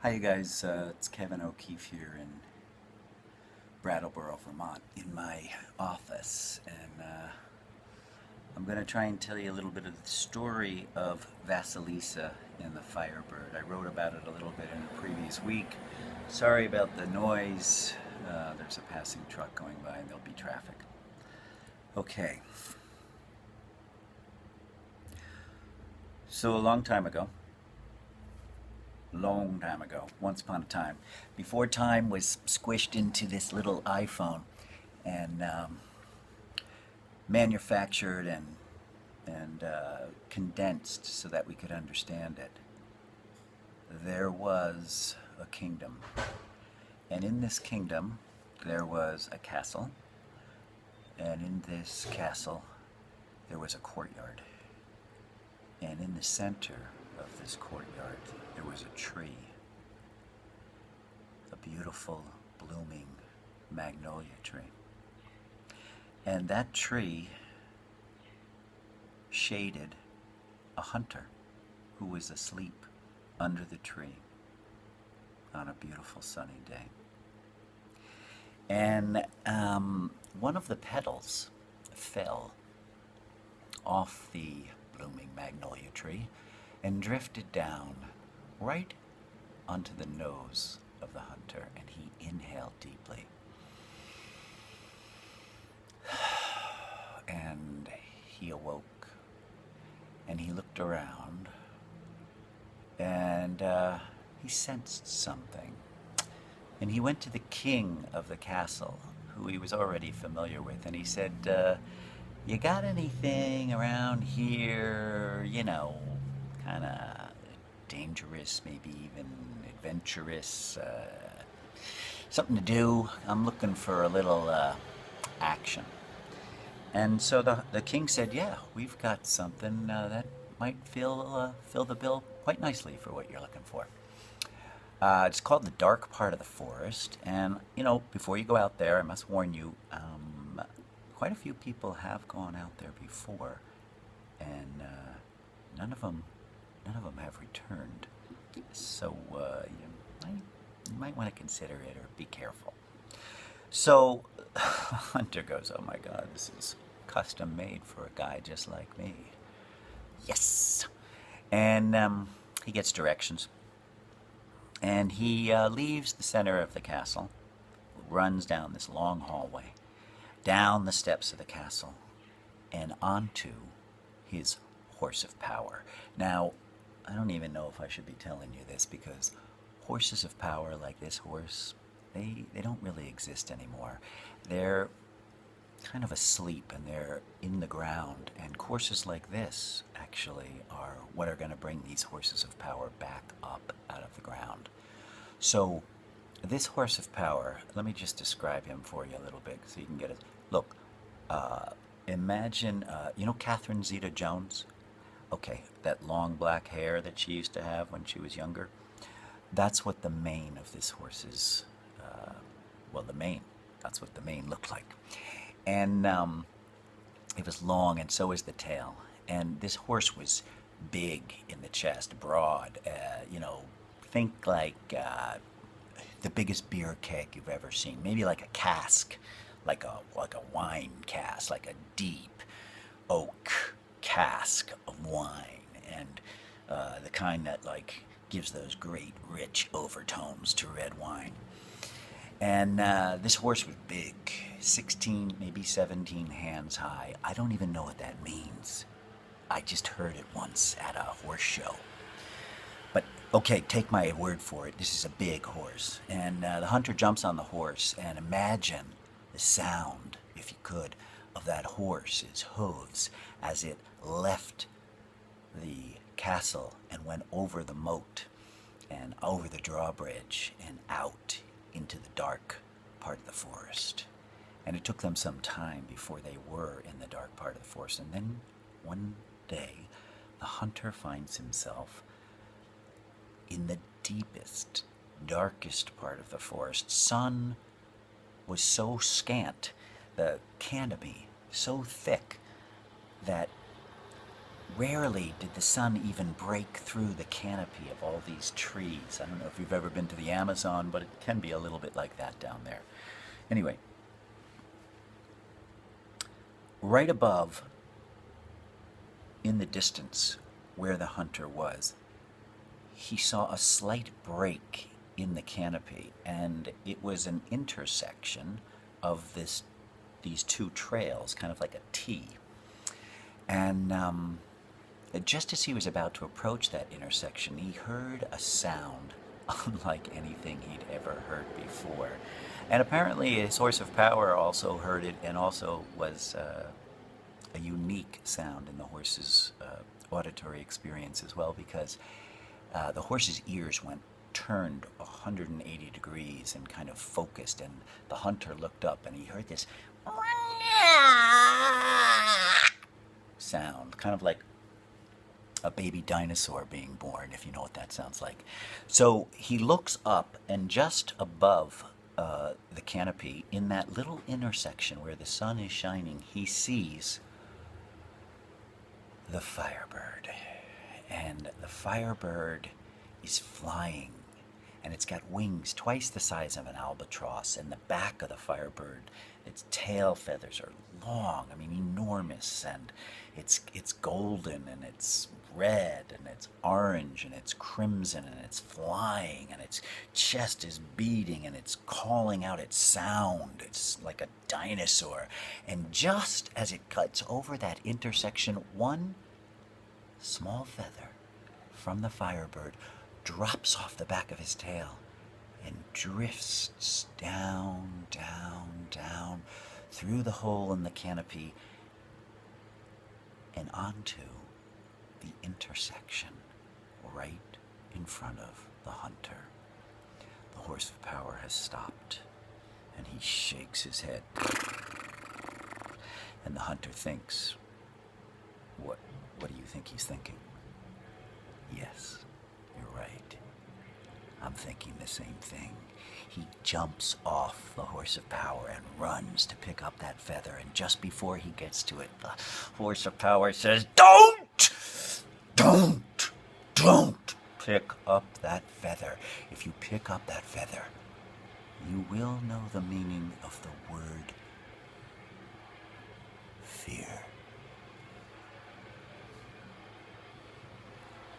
Hi you guys, it's Kevin O'Keefe here in Brattleboro, Vermont, in my office, and I'm going to try and tell you a little bit of the story of Vasilisa in the Firebird. I wrote about it a little bit in a previous week. Sorry about the noise. There's a passing truck going by and there'll be traffic. Okay. So a long time ago, once upon a time, before time was squished into this little iPhone and manufactured and condensed so that we could understand it. There was a kingdom, and in this kingdom there was a castle, and in this castle there was a courtyard, and in the center of this courtyard there was a tree, a beautiful blooming magnolia tree. And that tree shaded a hunter who was asleep under the tree on a beautiful sunny day. And one of the petals fell off the blooming magnolia tree and drifted down right onto the nose of the hunter, and he inhaled deeply. And he awoke, and he looked around, and he sensed something. And he went to the king of the castle, who he was already familiar with, and he said, you got anything around here, kind of dangerous, maybe even adventurous, something to do? I'm looking for a little action. And so the king said, yeah, we've got something that might fill the bill quite nicely for what you're looking for. It's called the dark part of the forest, and before you go out there, I must warn you, quite a few people have gone out there before, and none of them have returned. So you might want to consider it or be careful. So Hunter goes, oh my God, this is custom made for a guy just like me. Yes! And he gets directions. And he leaves the center of the castle, runs down this long hallway, down the steps of the castle, and onto his horse of power. Now, I don't even know if I should be telling you this, because horses of power like this horse, they don't really exist anymore. They're kind of asleep, and they're in the ground, and courses like this actually are what are going to bring these horses of power back up out of the ground. So this horse of power, let me just describe him for you a little bit so you can get it. Look, imagine, Catherine Zeta-Jones? Okay, that long black hair that she used to have when she was younger. That's what the mane of this horse is. That's what the mane looked like. And it was long, and so is the tail. And this horse was big in the chest, broad, think like the biggest beer keg you've ever seen. Maybe like a cask, like a wine cask, like a deep oak cask of wine, and the kind that gives those great rich overtones to red wine. And this horse was big, 16, maybe 17 hands high. I don't even know what that means. I just heard it once at a horse show. But okay, take my word for it. This is a big horse. And the hunter jumps on the horse, and imagine the sound, if you could, of that horse's hooves as it left the castle and went over the moat and over the drawbridge and out into the dark part of the forest. And it took them some time before they were in the dark part of the forest. And then one day, the hunter finds himself in the deepest, darkest part of the forest. Sun was so scant, the canopy so thick, that Rarely did the sun even break through the canopy of all these trees. I don't know if you've ever been to the Amazon, but it can be a little bit like that down there. Anyway, right above, in the distance, where the hunter was, he saw a slight break in the canopy, and it was an intersection of these two trails, kind of like a T. And just as he was about to approach that intersection, he heard a sound unlike anything he'd ever heard before. And apparently his source of power also heard it, and also was a unique sound in the horse's auditory experience as well, because the horse's ears turned 180 degrees and kind of focused, and the hunter looked up and he heard this sound, kind of like a baby dinosaur being born, if you know what that sounds like. So he looks up, and just above the canopy, in that little intersection where the sun is shining, he sees the FireBird. And the FireBird is flying, and it's got wings twice the size of an albatross, and the back of the FireBird, its tail feathers are long, I mean enormous, and it's golden, and it's red, and it's orange, and it's crimson, and it's flying, and its chest is beating, and it's calling out its sound. It's like a dinosaur. And just as it cuts over that intersection, one small feather from the FireBird drops off the back of his tail and drifts down, down, down through the hole in the canopy and onto the intersection right in front of the hunter. The horse of power has stopped, and he shakes his head. And the hunter thinks, what do you think he's thinking? Yes, you're right. I'm thinking the same thing. He jumps off the horse of power and runs to pick up that feather, and just before he gets to it, the horse of power says, Don't pick up that feather. If you pick up that feather, you will know the meaning of the word fear.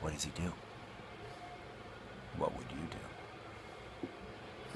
What does he do?